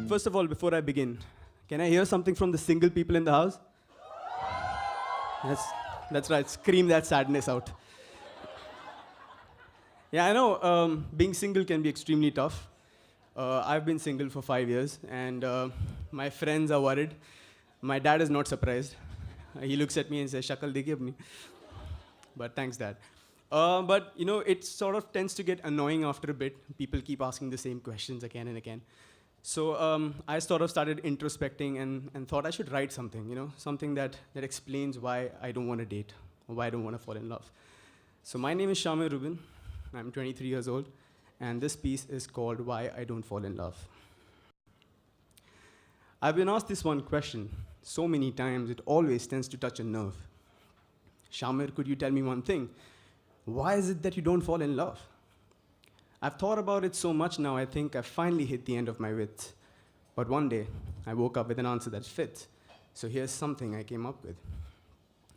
First of all, before I begin, can I hear something from the single people in the house? That's right, scream that sadness out. Yeah, I know being single can be extremely tough. I've been single for 5 years, and my friends are worried. My dad is not surprised. He looks at me and says, Shakal dekhi apni. But thanks, Dad. But it sort of tends to get annoying after a bit. People keep asking the same questions again and again. So I sort of started introspecting and thought I should write something, something that explains why I don't want to date or why I don't want to fall in love. So my name is Shamir Reuben. I'm 23 years old, and this piece is called Why I Don't Fall in Love. I've been asked this one question so many times, it always tends to touch a nerve. Shamir, could you tell me one thing? Why is it that you don't fall in love? I've thought about it so much now, I think I've finally hit the end of my wits. But one day, I woke up with an answer that fits. So here's something I came up with.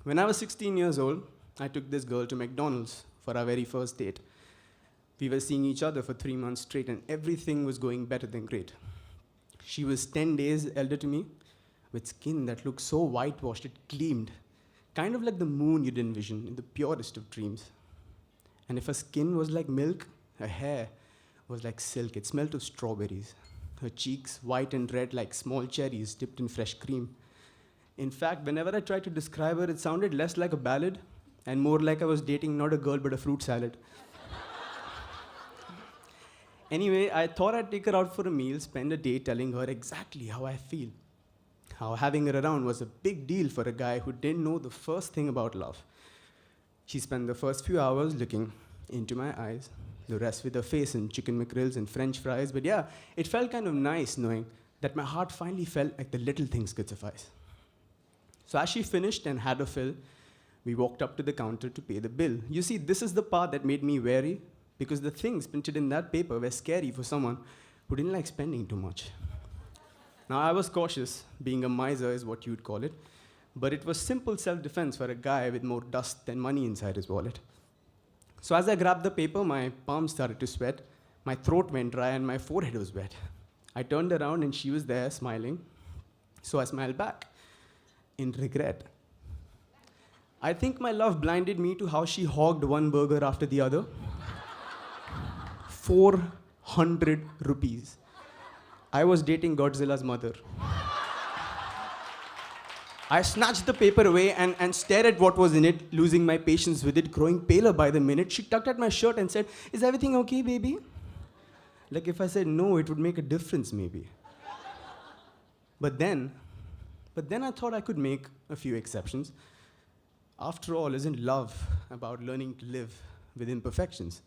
When I was 16 years old, I took this girl to McDonald's for our very first date. We were seeing each other for 3 months straight, and everything was going better than great. She was 10 days elder to me, with skin that looked so whitewashed it gleamed, kind of like the moon you'd envision in the purest of dreams. And if her skin was like milk, her hair was like silk. It smelled of strawberries. Her cheeks white and red like small cherries dipped in fresh cream. In fact, whenever I tried to describe her, it sounded less like a ballad and more like I was dating not a girl but a fruit salad. Anyway, I thought I'd take her out for a meal, spend a day telling her exactly how I feel. How having her around was a big deal for a guy who didn't know the first thing about love. She spent the first few hours looking into my eyes, the rest with her face in chicken McGrills and French fries. But yeah, it felt kind of nice knowing that my heart finally felt like the little things could suffice. So as she finished and had her fill, we walked up to the counter to pay the bill. You see, this is the part that made me wary, because the things printed in that paper were scary for someone who didn't like spending too much. Now, I was cautious, being a miser is what you'd call it, but it was simple self-defense for a guy with more dust than money inside his wallet. So as I grabbed the paper, my palms started to sweat, my throat went dry, and my forehead was wet. I turned around, and she was there, smiling. So I smiled back, in regret. I think my love blinded me to how she hogged one burger after the other. 400 rupees. I was dating Godzilla's mother. I snatched the paper away and stared at what was in it, losing my patience with it, growing paler by the minute. She tugged at my shirt and said, "Is everything okay, baby?" Like if I said no, it would make a difference, maybe. But then I thought I could make a few exceptions. After all, isn't love about learning to live with imperfections?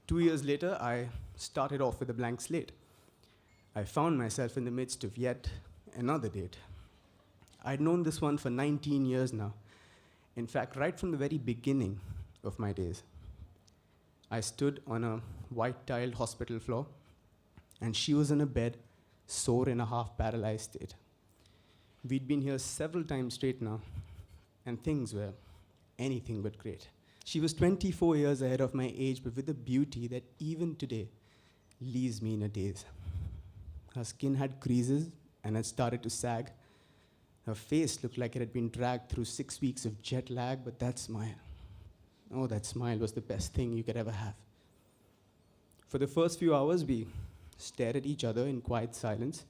2 years later, I started off with a blank slate. I found myself in the midst of yet another date. I'd known this one for 19 years now. In fact, right from the very beginning of my days. I stood on a white-tiled hospital floor, and she was in a bed, sore in a half-paralyzed state. We'd been here several times straight now, and things were anything but great. She was 24 years ahead of my age, but with a beauty that even today leaves me in a daze. Her skin had creases and had started to sag. Her face looked like it had been dragged through 6 weeks of jet lag, but that smile, oh, that smile was the best thing you could ever have. For the first few hours, we stared at each other in quiet silence.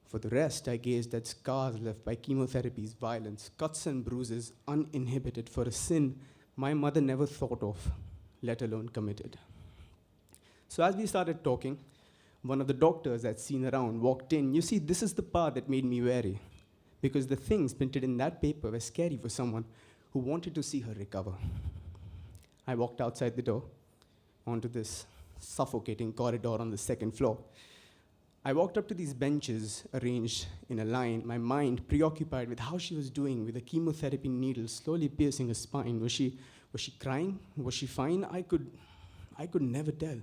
For the rest, I gazed at scars left by chemotherapy's violence, cuts and bruises uninhibited for a sin my mother never thought of, let alone committed. So as we started talking, one of the doctors I'd seen around walked in. You see, this is the part that made me wary, because the things printed in that paper were scary for someone who wanted to see her recover. I walked outside the door, onto this suffocating corridor on the second floor. I walked up to these benches arranged in a line, my mind preoccupied with how she was doing with the chemotherapy needle slowly piercing her spine. Was she crying? Was she fine? I could never tell.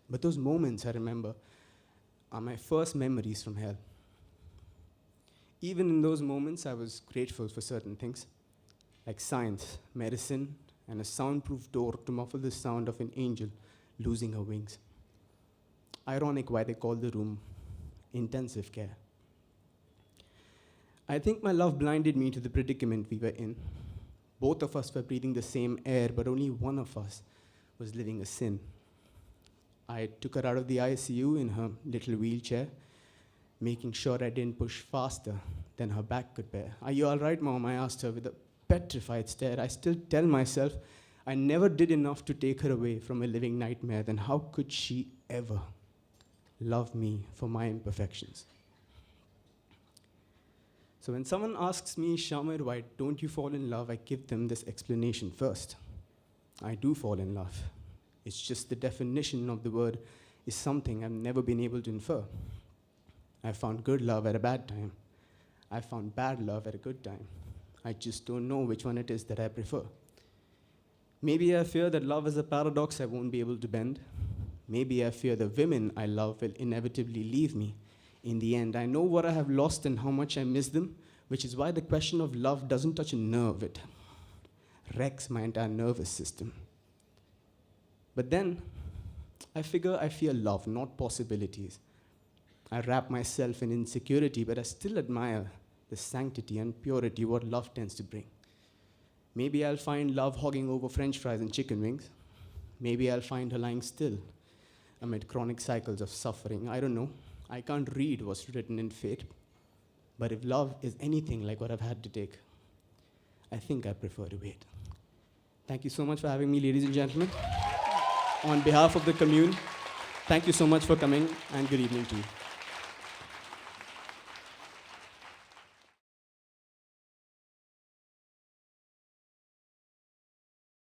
But those moments, I remember, are my first memories from hell. Even in those moments, I was grateful for certain things, like science, medicine, and a soundproof door to muffle the sound of an angel losing her wings. Ironic why they call the room intensive care. I think my love blinded me to the predicament we were in. Both of us were breathing the same air, but only one of us was living a sin. I took her out of the ICU in her little wheelchair, making sure I didn't push faster than her back could bear. "Are you all right, Mom?" I asked her with a petrified stare. I still tell myself I never did enough to take her away from a living nightmare. Then how could she ever love me for my imperfections? So when someone asks me, "Shamir, why don't you fall in love?" I give them this explanation first. I do fall in love. It's just the definition of the word is something I've never been able to infer. I found good love at a bad time. I found bad love at a good time. I just don't know which one it is that I prefer. Maybe I fear that love is a paradox I won't be able to bend. Maybe I fear the women I love will inevitably leave me. In the end, I know what I have lost and how much I miss them, which is why the question of love doesn't touch a nerve. It wrecks my entire nervous system. But then, I figure I fear love, not possibilities. I wrap myself in insecurity, but I still admire the sanctity and purity what love tends to bring. Maybe I'll find love hogging over French fries and chicken wings. Maybe I'll find her lying still amid chronic cycles of suffering. I don't know. I can't read what's written in fate. But if love is anything like what I've had to take, I think I prefer to wait. Thank you so much for having me, ladies and gentlemen. On behalf of the commune, thank you so much for coming, and good evening to you.